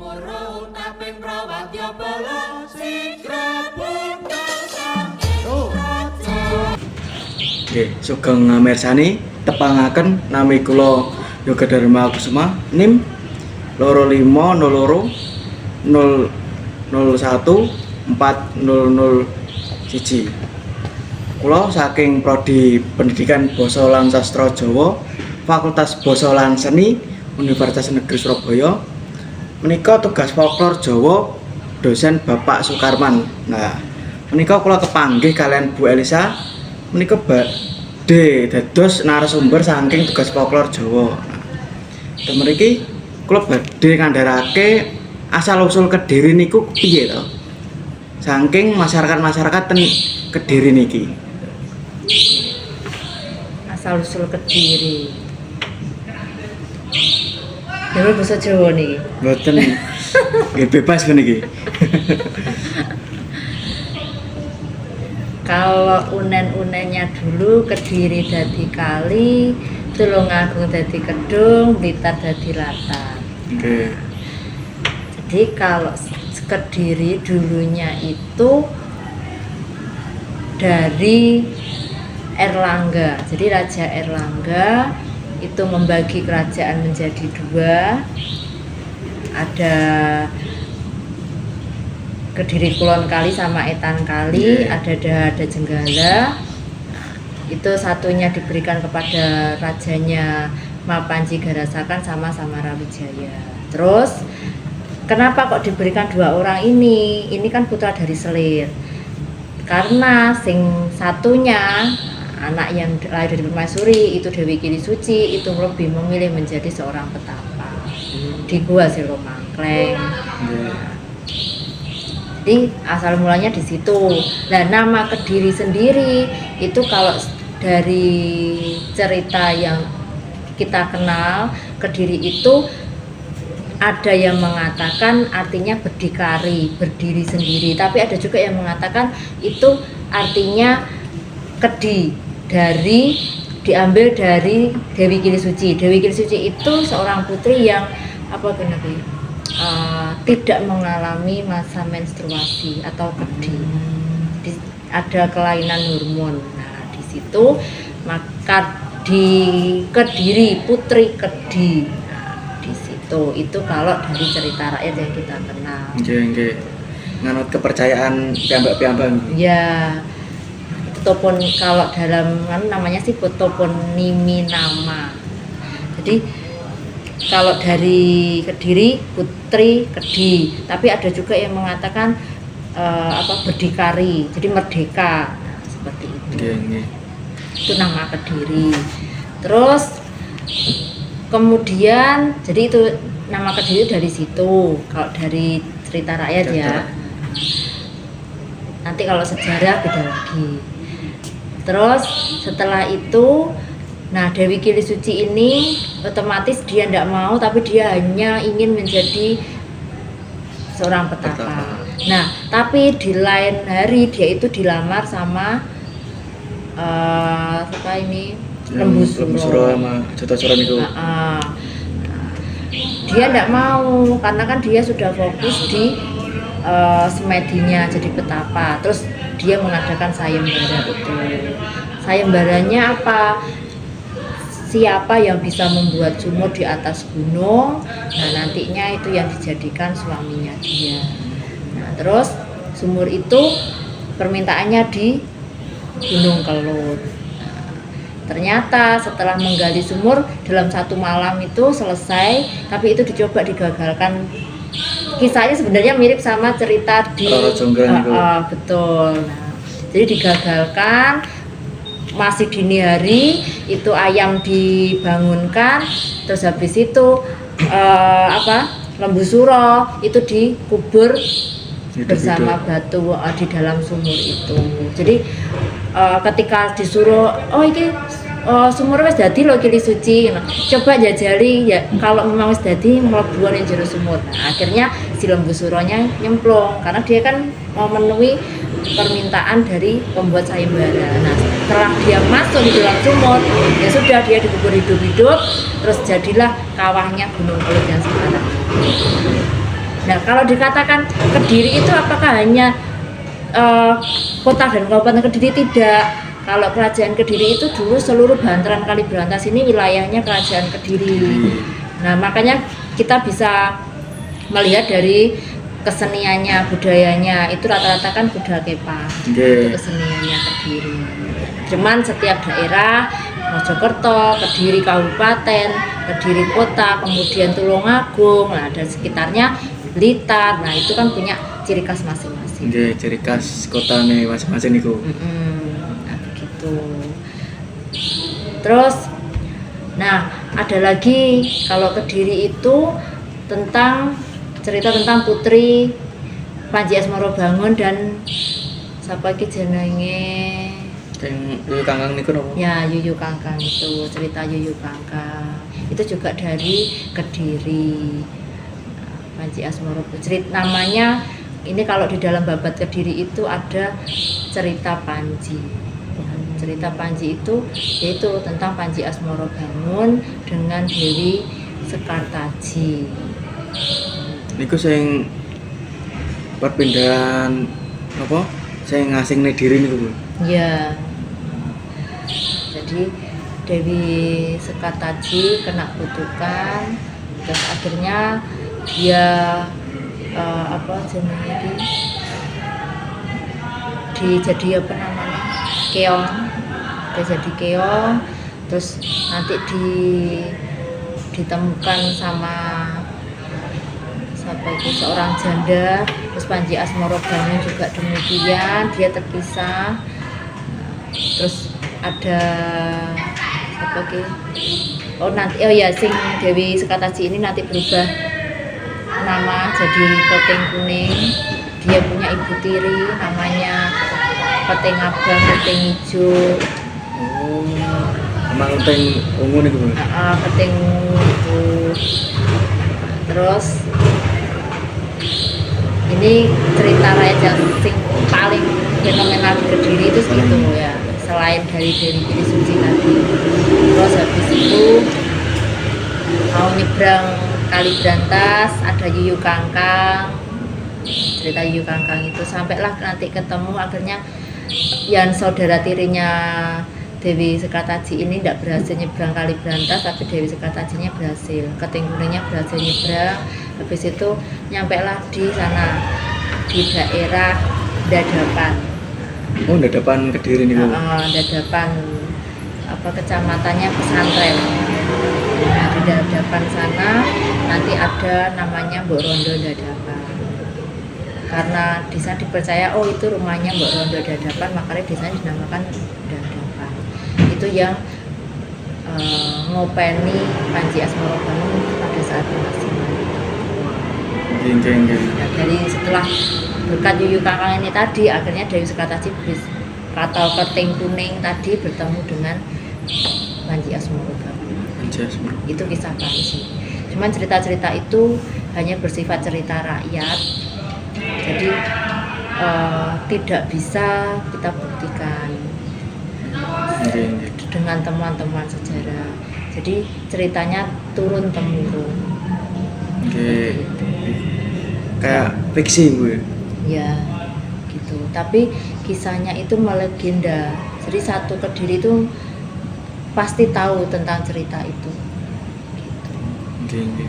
Moro taping prawadya bala sigra budal saking raja. Nggih, sugeng mirsani tepangaken nami kula Yoga Dharma Kusuma NIM 2502 001 4001. Kula saking Prodi Pendidikan Basa lan Sastra Jawa Fakultas Basa lan Seni Universitas Negeri Surabaya. Menika tugas folklor Jawa dosen Bapak Sukarman. Nah, menika kula kepanggih kalian Bu Elisa menika badhe dados narasumber saking tugas folklor Jawa. Nah, mriki kula badhe ngandharake asal usul Kediri niku piye to? Saking masyarakat ten Kediri niki. Asal usul Kediri. Dewe basa Jawa niki. Mboten. Nggih bebas meniki. Kalau unen-unennya dulu Kediri dadi kali, Tulungagung dadi kedung, Blitar dadi latar. Oke. Jadi kalau Kediri dulunya itu dari Erlangga. Jadi Raja Erlangga itu membagi kerajaan menjadi dua. Ada Kediri Kulon Kali sama Etan Kali, ada Dahada Jenggala. Itu satunya diberikan kepada rajanya Mapanji Garasakan sama Samarawijaya. Terus kenapa kok diberikan dua orang ini? Ini kan putra dari Selir. Karena sing satunya anak yang lahir dari Permaisuri itu Dewi Kili Suci itu lebih memilih menjadi seorang petapa di Gua Selo Mangkleng. Jadi asal mulanya di situ. Nah, nama Kediri sendiri itu kalau dari cerita yang kita kenal, Kediri itu ada yang mengatakan artinya berdikari, berdiri sendiri, tapi ada juga yang mengatakan itu artinya kedi, diambil dari Dewi Kili Suci. Dewi Kili Suci itu seorang putri yang tidak mengalami masa menstruasi atau kedi. Ada kelainan hormon. Nah, di situ maka di Kediri putri kedi. Nah, di situ itu kalau dari cerita rakyat yang kita kenal. Nggih. Nganut kepercayaan piyambak-piyambak. Ya. Kalau dalam namanya sih toponimi nama. Jadi kalau dari Kediri putri kedi, tapi ada juga yang mengatakan berdikari, jadi merdeka. Nah, seperti itu. Nggih. Itu nama Kediri. Terus kemudian jadi itu nama Kediri dari situ. Kalau dari cerita rakyat ya. Nanti kalau sejarah beda lagi. Terus setelah itu, nah Dewi Kili Suci ini otomatis dia tidak mau, tapi dia hanya ingin menjadi seorang petapa. Nah, tapi di lain hari dia itu dilamar sama Lembu Suro sama Jota Suro itu. Dia tidak mau karena kan dia sudah fokus di semedinya jadi petapa. Terus dia mengadakan sayembara itu. Sayembaranya apa? Siapa yang bisa membuat sumur di atas gunung? Nah, nantinya itu yang dijadikan suaminya dia. Nah, terus sumur itu permintaannya di Gunung Kelut. Nah, ternyata setelah menggali sumur dalam satu malam itu selesai, tapi itu dicoba digagalkan. Kisahnya sebenarnya mirip sama cerita di betul. Nah, jadi digagalkan, masih dini hari itu ayam dibangunkan, terus habis itu Lembu Suro itu dikubur bersama batu di dalam sumur itu. Jadi ketika disuruh sumur wis dadi lho Kili Suci. Nah, coba jajali ya kalau memang wis dadi mlebu ning jero sumur. Nah, akhirnya si Lembu Suronya nyemplung karena dia kan memenuhi permintaan dari pembuat sayembara. Nah, setelah dia masuk di dalam sumur, ya sudah dia dikubur hidup-hidup, terus jadilah kawahnya Gunung Kelut yang sekarang. Nah, kalau dikatakan Kediri itu apakah hanya kota dan kabupaten Kediri? Tidak. Kalau kerajaan Kediri itu dulu seluruh bantaran Kali Brantas ini wilayahnya kerajaan Kediri. Nah, makanya kita bisa melihat dari keseniannya, budayanya itu rata-rata kan Budakepa. Itu keseniannya Kediri. Cuman setiap daerah, Mojokerto, Kediri Kabupaten, Kediri Kota, kemudian Tulungagung, nah dan sekitarnya Blitar, nah itu kan punya ciri khas masing-masing. Ciri khas kota nih masing-masing niku. Nah begitu. Terus, nah ada lagi kalau Kediri itu cerita tentang Putri Panji Asmorobangun dan siapa lagi jenenge? Yuyu Kangkang niku napa? Ya, Yuyu Kangkang itu, cerita Yuyu Kangkang. Itu juga dari Kediri. Panji Asmorobangun. Cerita namanya ini kalau di dalam babat Kediri itu ada cerita Panji. Cerita Panji itu yaitu tentang Panji Asmorobangun dengan Dewi Sekartaji. Niku sing perpindahan apa? Sing ngasing Diri niku, Bu. Ya. Jadi Dewi Sekartaji kena kutukan, terus akhirnya dia apa jenenge jadi apa namanya? Keong. Dia jadi keong, terus nanti ditemukan sama siapa itu seorang janda, terus Panji Asmorobangun juga demikian, dia terpisah. Terus ada siapa lagi? Sing Dewi Sekartaji ini nanti berubah nama jadi Peting Kuning. Dia punya ibu tiri namanya Peting Abang, Peting Ijo. Emang Peting ungu niku, Bu. Peting ungu. Terus ini cerita rakyat sing paling fenomenal di Kediri itu gitu ya, selain dari Dewi Suci tadi. Terus habis itu mau nyebrang Kali Brantas ada Yuyu Kangkang, cerita Yuyu Kangkang itu sampailah nanti ketemu akhirnya yang saudara tirinya Dewi Sekartaji ini tidak berhasil nyebrang Kali Brantas, tapi Dewi Sekartajinya berhasil, Keting Kuningnya berhasil nyebrang. Habis itu nyampailah di sana di daerah Dadapan. Oh, Dadapan Kediri nih, Bu. Dadapan apa kecamatannya Pesantren. Nah, di Dadapan sana nanti ada namanya Mbok Rondo Dadapan. Karena di sana dipercaya itu rumahnya Mbok Rondo Dadapan, makanya di sana dinamakan Dadapan. Itu yang ngopeni Panji Asmorobangun pada saat masih Nah, dari setelah berkat Yuyu Kangkang ini tadi akhirnya Dewi Sekartaji atau Keting Kuning tadi bertemu dengan Panji Asmorobangun. Itu kisah Panji. Cuman cerita-cerita itu hanya bersifat cerita rakyat, jadi tidak bisa kita buktikan dengan temuan-temuan sejarah. Jadi ceritanya turun temurun. Kayak fiksi, Bu. Ya, gitu. Tapi kisahnya itu melegenda. Jadi satu Kediri itu pasti tahu tentang cerita itu. Gitu.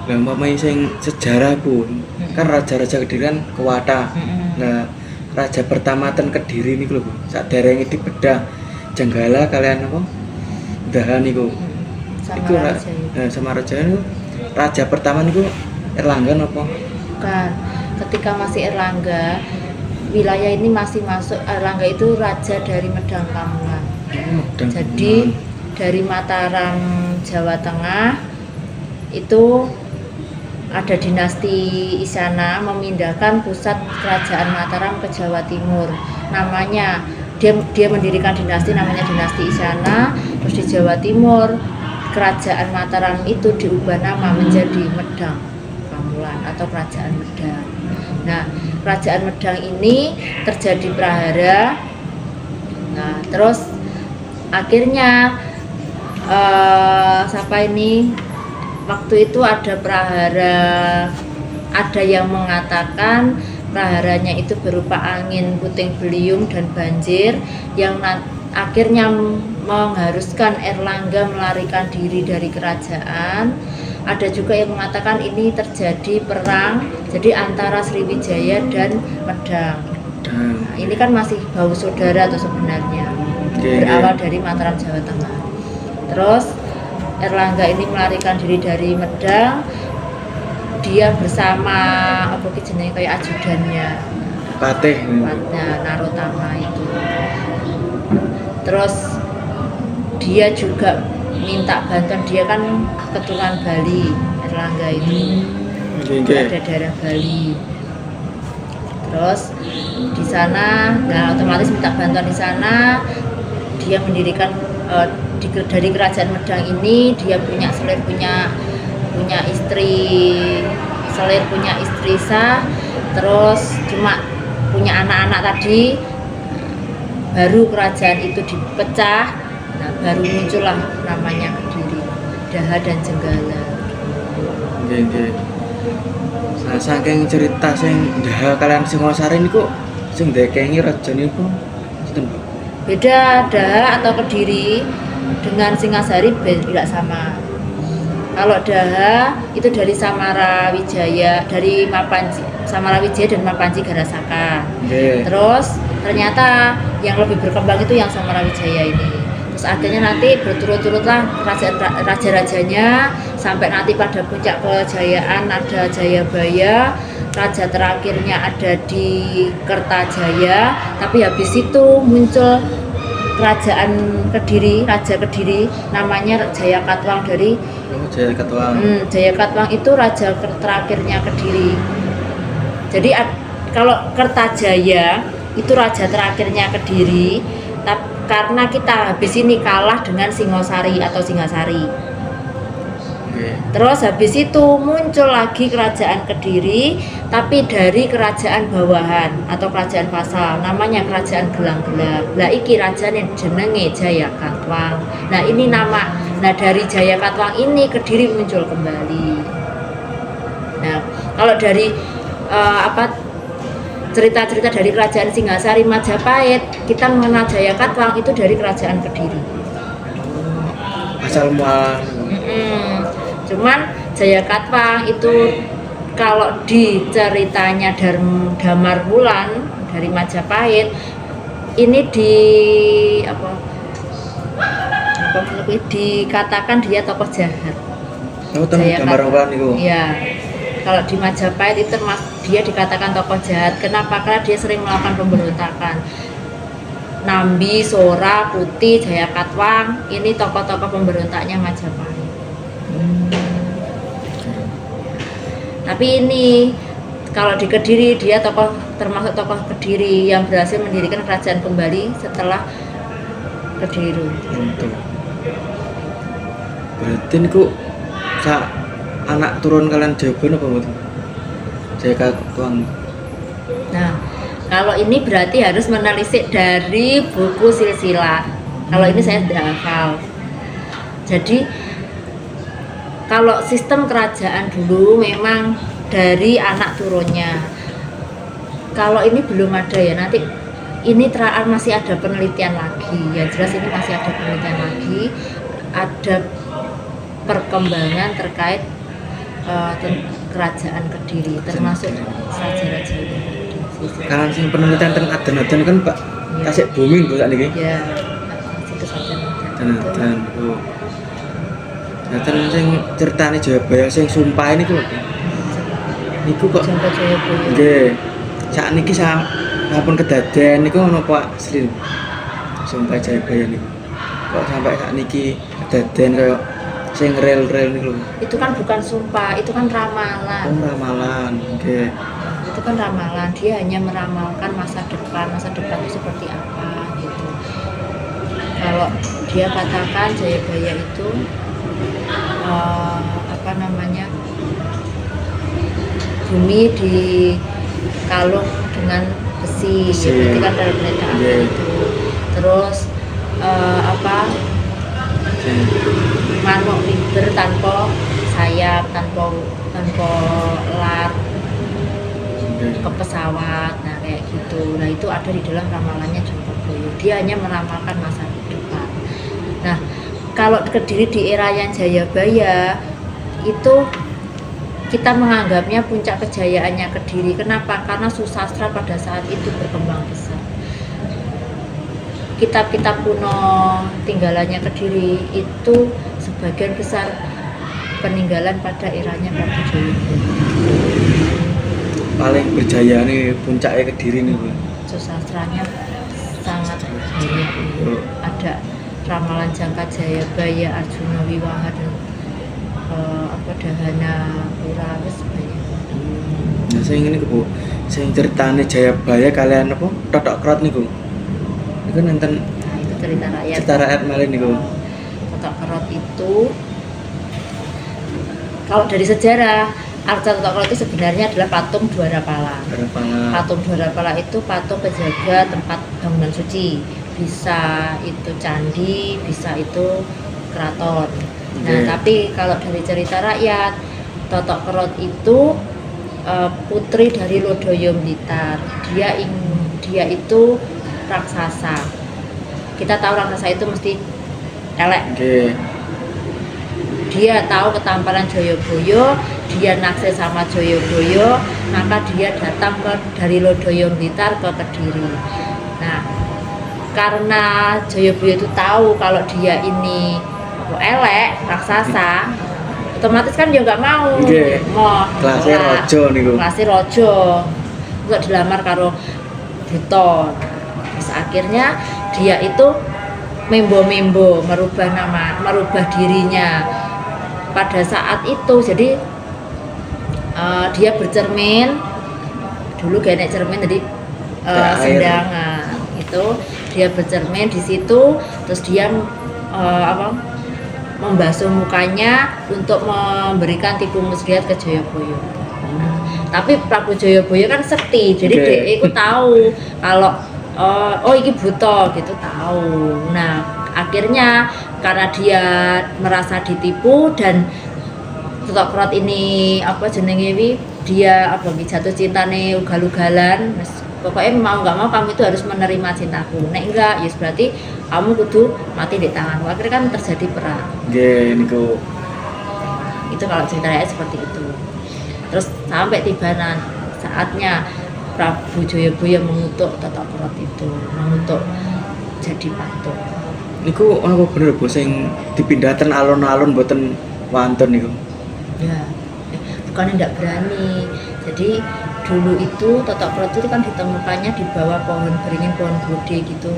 Lah umpamanya sing sejarah, Bu. Kan raja-raja Kediri kan Kewata. Nah, raja pertama ten Kediri niku lho, Bu. Sak derenge dibedah Jenggala kalian apa? Dahan niku. Iku sama raja itu. Raja pertama niku Erlangga apa? Bukan. Ketika masih Erlangga, wilayah ini masih masuk Erlangga itu raja dari Medang Kamungan. Jadi dari Mataram Jawa Tengah itu ada dinasti Isyana memindahkan pusat kerajaan Mataram ke Jawa Timur. Namanya dia mendirikan dinasti namanya dinasti Isyana. Terus di Jawa Timur kerajaan Mataram itu diubah nama menjadi Medang Kamulan atau kerajaan Medang. Nah, kerajaan Medang ini terjadi prahara. Nah, terus akhirnya waktu itu ada prahara Ada yang mengatakan praharanya itu berupa angin puting beliung dan banjir yang akhirnya mengharuskan Erlangga melarikan diri dari kerajaan. Ada juga yang mengatakan ini terjadi perang jadi antara Sriwijaya dan Medang. Nah, ini kan masih bau saudara tuh sebenarnya. Berawal dari Mataram, Jawa Tengah. Terus Erlangga ini melarikan diri dari Medang. Dia bersama apa jenenge kayak ajudannya Patih Narotama itu. Terus dia juga minta bantuan, dia kan keturunan Bali, Erlangga itu ada daerah Bali. Terus di sana, nah otomatis minta bantuan di sana. Dia mendirikan dari kerajaan Medang ini dia punya istri sah, terus cuma punya anak-anak tadi. Baru kerajaan itu dipecah, nah baru muncullah namanya Kediri, Daha dan Jenggala. Nah, saking cerita sing Daha kalian Singosari niku sing ndekengi raja niku sinten, Pak? Beda Daha atau Kediri dengan Singasari tidak sama. Kalau Daha itu dari Samarawijaya, dari Samarawijaya dan Mapanji Garasaka. Terus ternyata yang lebih berkembang itu yang Samarawijaya ini. Terus akhirnya nanti berturut-turutlah raja-rajanya sampai nanti pada puncak kejayaan ada Jayabaya. Raja terakhirnya ada di Kertajaya. Tapi habis itu muncul kerajaan Kediri, Raja Kediri, namanya Jayakatwang dari Jayakatwang. Jayakatwang itu raja terakhirnya Kediri. Jadi kalau Kertajaya itu raja terakhirnya Kediri, tapi karena kita habis ini kalah dengan Singosari atau Singasari. Terus habis itu muncul lagi kerajaan Kediri, tapi dari kerajaan bawahan atau kerajaan vassal, namanya kerajaan Gelang-Gelang. Lah iki rajane jenenge Jayakatwang. Nah ini dari Jayakatwang ini Kediri muncul kembali. Nah kalau dari cerita-cerita dari kerajaan Singasari Majapahit, kita mengenal Jayakatwang itu dari kerajaan Kediri. Asal mual. Cuman Jayakatwang itu kalau di ceritanya Damar Wulan dari Majapahit ini dikatakan dia tokoh jahat. Damar Wulan itu. Iya. Kalau di Majapahit itu dia dikatakan tokoh jahat. Kenapa? Karena dia sering melakukan pemberontakan. Nambi, Sora, Putih, Jayakatwang ini tokoh-tokoh pemberontaknya Majapahit. Tapi ini kalau di Kediri dia termasuk tokoh Kediri yang berhasil mendirikan kerajaan kembali setelah Kediri runtuh. Berarti niku anak turun kalian Jayaban apa mboten? Jayakatwang. Nah, kalau ini berarti harus menelisik dari buku silsilah. Kalau ini saya tidak hafal. Jadi kalau sistem kerajaan dulu memang dari anak turunnya. Kalau ini belum ada ya, nanti ini masih ada penelitian lagi. Ya jelas ini masih ada penelitian lagi. Ada perkembangan terkait kerajaan Kediri, termasuk raja-raja ini. Kalau sing penelitian tentang adan-adan kan Pak, tasik booming kok sakniki. Ya, situ saja. Adan-adan. Oh. Adan sing ceritane Jayabaya sing sumpah ini kok. Niku kok. Jayabaya. Nggih. Sakniki sampun kedaden niku ono Pak Sri. Sumpah Jayabaya niku. Kok sampai sakniki kedaden kaya sing rel-rel niku lho. Itu kan bukan sumpah, itu kan ramalan. Oh, ramalan. Nggih. Itu kan ramalan, dia hanya meramalkan masa depan itu seperti apa gitu. Kalau dia katakan Jayabaya itu bumi dikalung dengan besi. Berarti kan dalam kereta api itu. Terus manuk liber tanpa sayap, tanpa lar. pesawat, nah kayak gitu. Nah itu ada di dalam ramalannya Joko Boyo. Dia hanya meramalkan masa depan. Nah kalau Kediri di era yang Jayabaya itu kita menganggapnya puncak kejayaannya Kediri. Kenapa? Karena susastra pada saat itu berkembang pesat. Kitab-kitab kuno tinggalannya Kediri itu sebagian besar peninggalan pada eranya Prabu Jayabaya. Paling berjaya nih puncaknya Kediri nih Bu. Susastranya sangat banyak. Oh. Ada ramalan Jangka Jayabaya, Arjuna Wiwaha dan Dahana Pura banyak. Nah, saya ingin Bu, saya ceritanya Jayabaya kalian apa? Totok Krot nih Bu. Itu nonton Nah itu cerita rakyat. cerita rakyat malin nih Bu. Totok Kerot itu kalau dari sejarah Arca Totok Kerot itu sebenarnya adalah patung Dwarapala. Patung Dwarapala itu patung penjaga tempat bangunan suci. Bisa itu candi, bisa itu keraton. Nah, tapi kalau dari cerita rakyat, Totok Kerot itu putri dari Lodoyo Blitar. Dia itu raksasa. Kita tahu raksasa itu mesti elek. Dia tahu ketampanan Joyoboyo, dia naksir sama Joyoboyo, maka dia datang dari Lodoyo Blitar ke Kediri. Nah, karena Joyoboyo itu tahu kalau dia ini elek, raksasa, otomatis kan dia nggak mau. Mau kelasnya rojo nih Bu. Kelasnya rojo untuk dilamar karo Buton. Terus akhirnya dia itu membo-membo, merubah dirinya pada saat itu. Jadi dia bercermin dulu gak cermin, jadi sendangan itu dia bercermin di situ, terus dia membasuh mukanya untuk memberikan tipu muslihat ke Joyoboyo. Nah, tapi Prabu Joyoboyo kan sekti, jadi dia itu tahu kalau oh ini buta gitu, tahu. Nah akhirnya karena dia merasa ditipu dan Totok Kerot ini dia jatuh cinta nih ugal-ugalan. Pokoknya mau nggak mau kamu itu harus menerima cintaku. Nek enggak, ya berarti kamu kudu mati di tanganku. Akhirnya kan terjadi perang. Niku. Itu kalau ceritanya seperti itu. Terus sampai tiba saatnya Prabu Joyoboyo mengutuk Totok Kerot itu, mengutuk jadi patung. Niku apa bener Bu sing dipindahkan alon-alon mboten wonten niku? Ya, bukan tidak berani. Jadi dulu itu Totok Kerot itu kan ditemukannya di bawah pohon beringin, pohon gede gitu,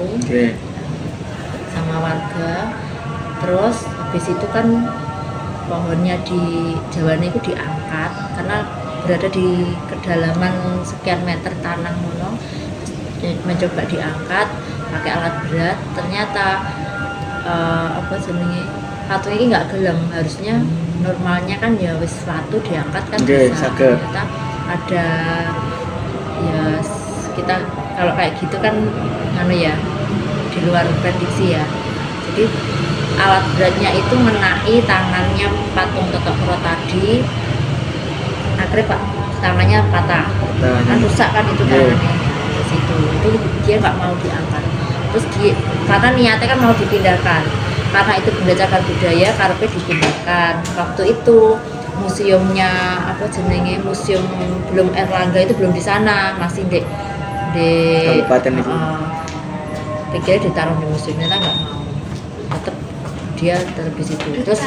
sama warga. Terus habis itu kan pohonnya di Jawane itu diangkat karena berada di kedalaman sekian meter tanah mono, mencoba diangkat pakai alat berat. Ternyata patung ini nggak gelem, harusnya normalnya kan ya wis watu diangkat kan bisa. Ternyata ada ya kita kalau kayak gitu kan di luar prediksi ya. Jadi alat beratnya itu menai tangannya patung Totok Kerot tadi, akhirnya tangannya patah, kan rusak kan itu tangannya di situ. Itu dia nggak mau diangkat. Terus karena niatnya kan mau dipindahkan, karena itu benda cagar budaya, karena dipindahkan. Waktu itu museumnya museum belum Erlangga itu belum di sana, masih di kabupaten itu. Pikirnya ditaruh di museumnya, nggak mau, tetap dia tetap di situ. Terus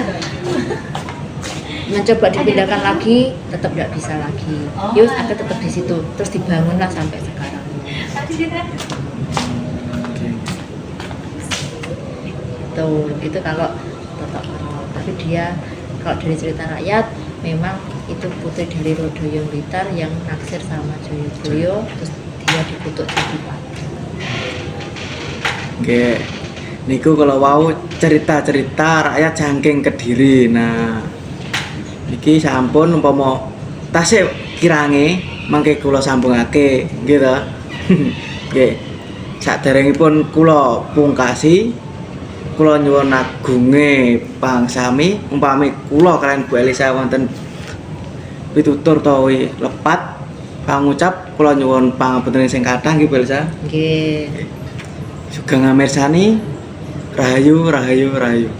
mencoba dipindahkan lagi, tetap nggak bisa lagi. Yus ada tetap di situ, terus dibangunlah sampai sekarang. Itu kalau Totok Kerot. Tapi dia kalau dari cerita rakyat memang itu putri dari Lodoyo Blitar yang naksir sama Joyoboyo, terus dia dikutuk jadi patung. Niku kalau wow cerita-cerita rakyat saking Kediri. Nah, iki sampun umpama tasih kirange mangke kula sambungake nggih ta. Nggih. Saderengipun kula pungkasi, kula nyuwun agunge pangsami umpami kula kalian Bu Elisa wonten pitutur utawi lepat Pangucap kula nyuwun pangapunten sing kathah nggih Belsa. Nggih. Sugeng ngamirsani. Rahayu, rahayu, rahayu.